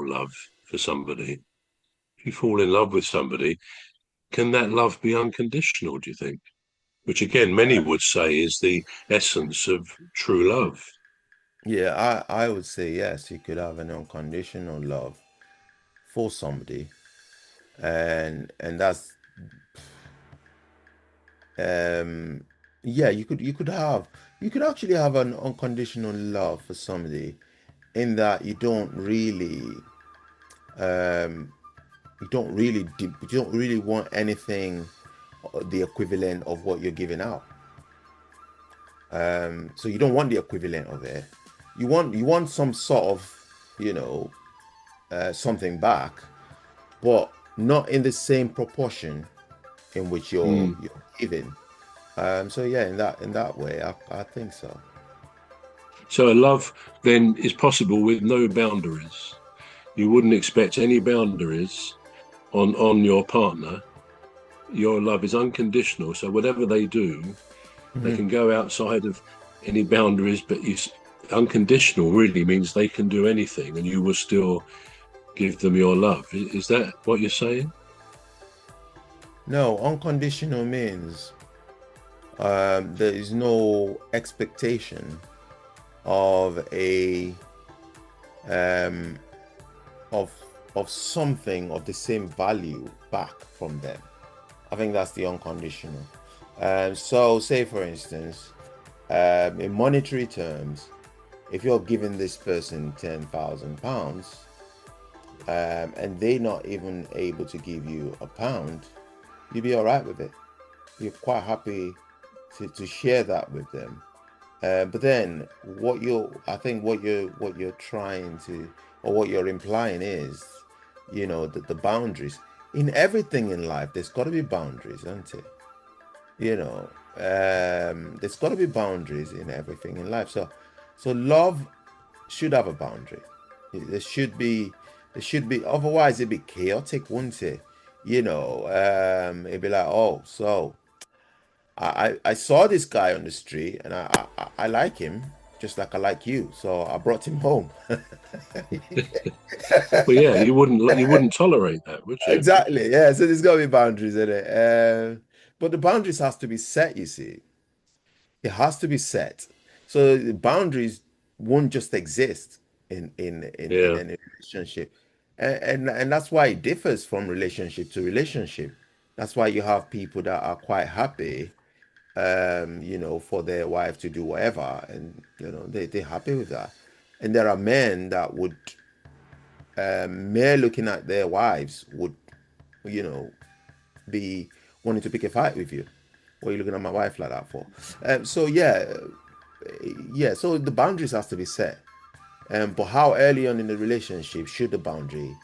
love for somebody, if you fall in love with somebody, can that love be unconditional, do you think? Which again, many would say is the essence of true love. Yeah, I would say yes, you could have an unconditional love for somebody, and that's um yeah, you could actually have an unconditional love for somebody in that um you don't really want anything the equivalent of what you're giving out. So you don't want the equivalent of it. You want some sort of, you know, something back, but not in the same proportion in which Mm. you're giving. So yeah, in that way, I think so. So a love then is possible with no boundaries. You wouldn't expect any boundaries on your partner. Your love is unconditional. So whatever they do, they Mhm. can go outside of any boundaries, but unconditional really means they can do anything and you will still give them your love. Is that what you're saying? No, unconditional means there is no expectation of a um, of something of the same value back from them. I think that's the unconditional. So, say for instance, in monetary terms, if you're giving this person £10,000 and they're not even able to give you a pound, you'd be all right with it. You're quite happy to share that with them. But then, I think what you're trying to, or what you're implying is, you know, the boundaries in everything in life. There's got to be boundaries, isn't it? You know, there's got to be boundaries in everything in life. So love should have a boundary. There should be, otherwise it'd be chaotic, wouldn't it? You know, it'd be like, oh, so I saw this guy on the street and I like him just like I like you. So I brought him home. Well, yeah, you wouldn't tolerate that, would you? Exactly. Yeah. So there's got to be boundaries in it. But the boundaries has to be set, you see. It has to be set. So the boundaries won't just exist in Yeah. any relationship. And that's why it differs from relationship to relationship. That's why you have people that are quite happy you know, for their wife to do whatever, and you know, they're happy with that. And there are men that would mere looking at their wives would, you know, be wanting to pick a fight with you. What are you looking at my wife like that for? So yeah, yeah. So the boundaries has to be set. But how early on in the relationship should the boundary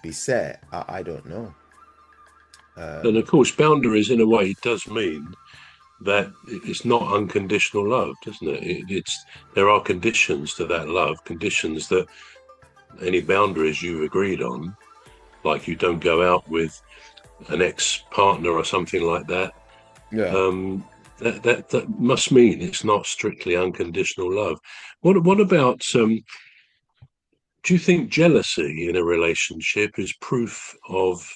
be set? I don't know. And of course, boundaries in a way does mean that it's not unconditional love, doesn't it? It's there are conditions to that love, conditions that any boundaries you've agreed on, like you don't go out with an ex-partner or something like that. Yeah. Um, that must mean it's not strictly unconditional love. What about do you think jealousy in a relationship is proof of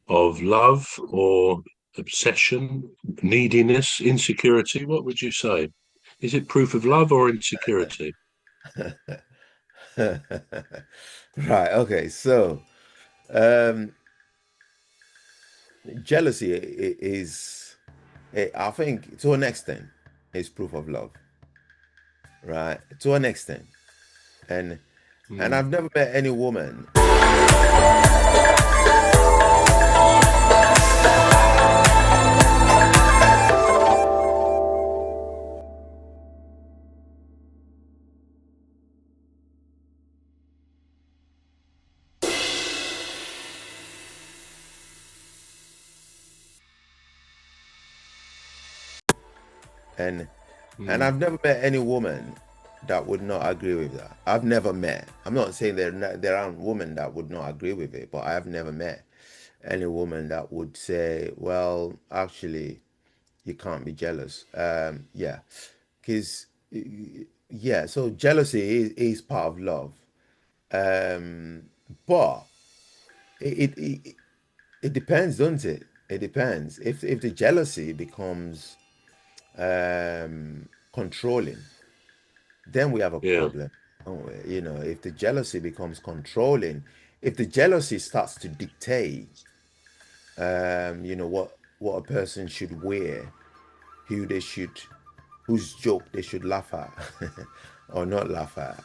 love or obsession, neediness, insecurity? What would you say? Is it proof of love or insecurity? Right. Okay. So um, jealousy is, I think, to an extent, is proof of love, right? To an extent, and Mm. I've never met any woman, and Mm. I've never met any woman that would not agree with that. I've never met. I'm not saying there aren't women that would not agree with it, but I've never met any woman that would say, "Well, actually, you can't be jealous." Yeah, because yeah, so jealousy is part of love. But it it depends, doesn't it? It depends. If the jealousy becomes controlling, then we have a Yeah, problem. Don't we? You know, if the jealousy becomes controlling, if the jealousy starts to dictate, you know, what a person should wear, who they should, whose joke they should laugh at, or not laugh at.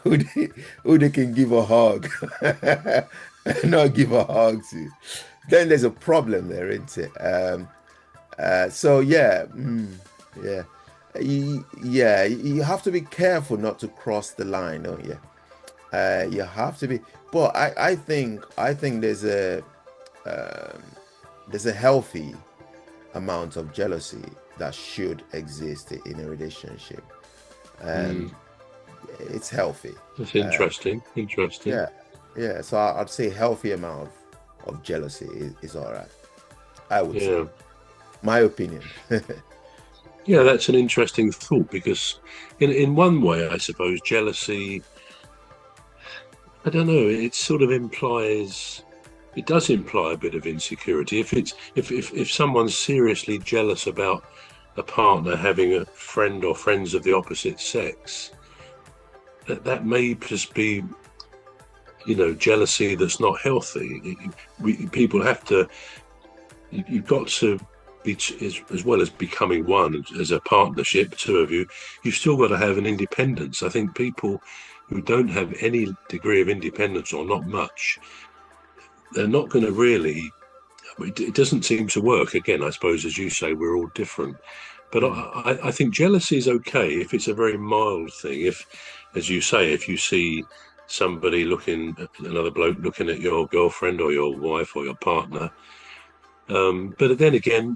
Who they, who they can give a hug, not give a hug to, then there's a problem there, isn't it? So yeah, yeah, yeah. You have to be careful not to cross the line, don't you? You have to be. But I think there's a healthy amount of jealousy that should exist in a relationship. mm, Um, it's healthy. that's Uh, interesting. Interesting. yeah, yeah. So I'd say healthy amount of jealousy is all right. I would say, Yeah, my opinion. yeah, that's an interesting thought because, in one way, I suppose jealousy. I don't know. It sort of implies. It does imply a bit of insecurity. If someone's seriously jealous about a partner having a friend or friends of the opposite sex, that may just be, jealousy that's not healthy. People have to. You've got to be, as well as becoming one as a partnership, two of you. You've still got to have an independence. I think people who don't have any degree of independence or not much, they're not going to really. It doesn't seem to work. Again, I suppose, as you say, we're all different. But Mm. I think jealousy is okay if it's a very mild thing. If, as you say, if you see somebody looking at another bloke looking at your girlfriend or your wife or your partner, but then again,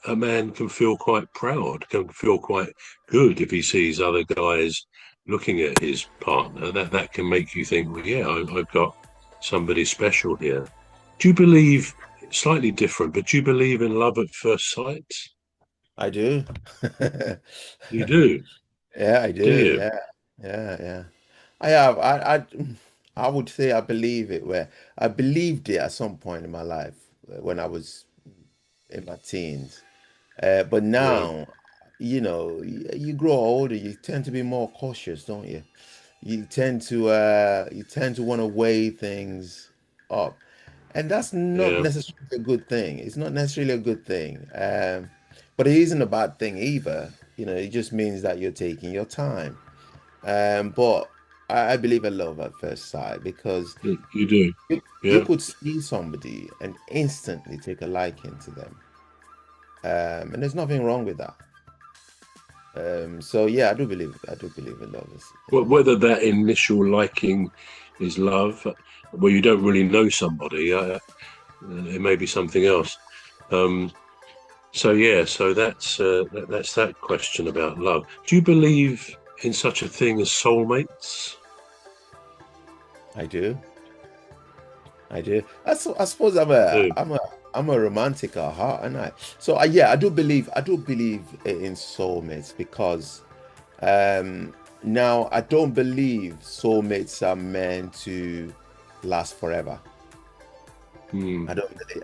a man can feel quite proud, can feel quite good if he sees other guys looking at his partner. That can make you think, well, yeah, I've got somebody special here. Do you believe, slightly different, but do you believe in love at first sight? I do. You do, Yeah, I do do. you? Yeah, yeah, yeah. I have. I would say I believe it. Where I believed it at some point in my life when I was in my teens. But Yeah, now, you know, you grow older, you tend to be more cautious, don't you? You tend to want to weigh things up, and that's not yeah, necessarily a good thing. It's not necessarily a good thing, but it isn't a bad thing either. You know, it just means that you're taking your time. But I believe in love at first sight because you do. you Yeah. could see somebody and instantly take a liking to them, and there's nothing wrong with that. So yeah, I do believe in love Well, in love. whether that initial liking is love, where you don't really know somebody, it may be something else. Um, so yeah, so that's that question about love. Do you believe in such a thing as soulmates? I do. I do. I suppose Do I'm a romantic at heart, and so yeah, I do believe in soulmates because now I don't believe soulmates are meant to last forever. mm,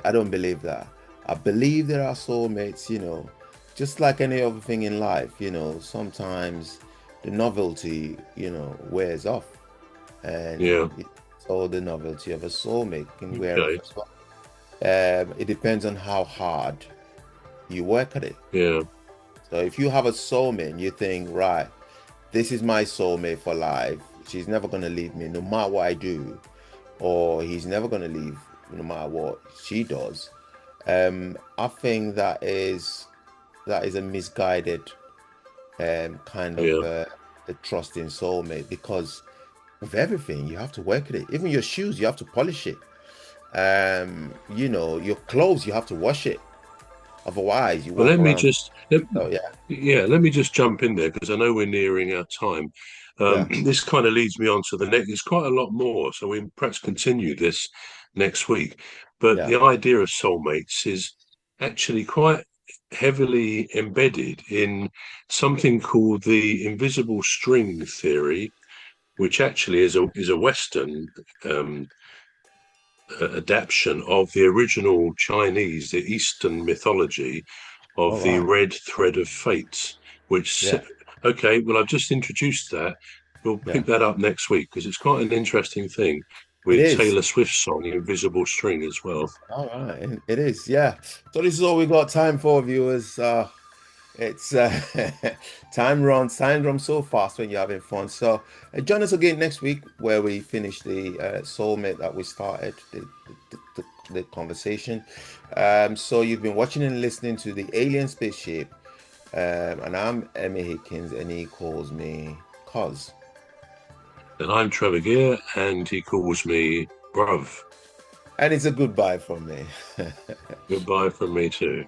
I don't believe that. I believe there are soulmates, you know, just like any other thing in life, you know, sometimes the novelty, you know, wears off, and yeah, so the novelty of a soulmate can wear off okay, as well. It depends on how hard you work at it. yeah, So if you have a soulmate and you think, right, this is my soulmate for life, she's never gonna leave me no matter what I do, or he's never gonna leave no matter what she does. I think that is a misguided kind of yeah. a trust in soulmate because with everything you have to work at it. Even your shoes, you have to polish it. You know, your clothes, you have to wash it. Otherwise, you Well, walk around. Oh yeah, let me just jump in there because I know we're nearing our time. yeah, This kind of leads me on to the next. There's quite a lot more, so we perhaps continue this next week. But yeah. the idea of soulmates is actually quite. heavily embedded in something called the invisible string theory, which actually is a Western adaptation of the original Chinese, the Eastern mythology All of the right. red thread of fate, which, Yeah. okay, well, I've just introduced that. We'll Yeah. pick that up next week because it's quite an interesting thing It with is. Taylor Swift's song Invisible String as well. All right. It is. Yeah. So this is all we got time for, viewers. It's time runs so fast when you're having fun. So join us again next week where we finish the soulmate that we started the conversation. So you've been watching and listening to the Alien Spaceship, and I'm Emmy Hikins, and he calls me Cos. And I'm Trevor Gear, and he calls me Bruv. And it's a goodbye from me. Goodbye from me too.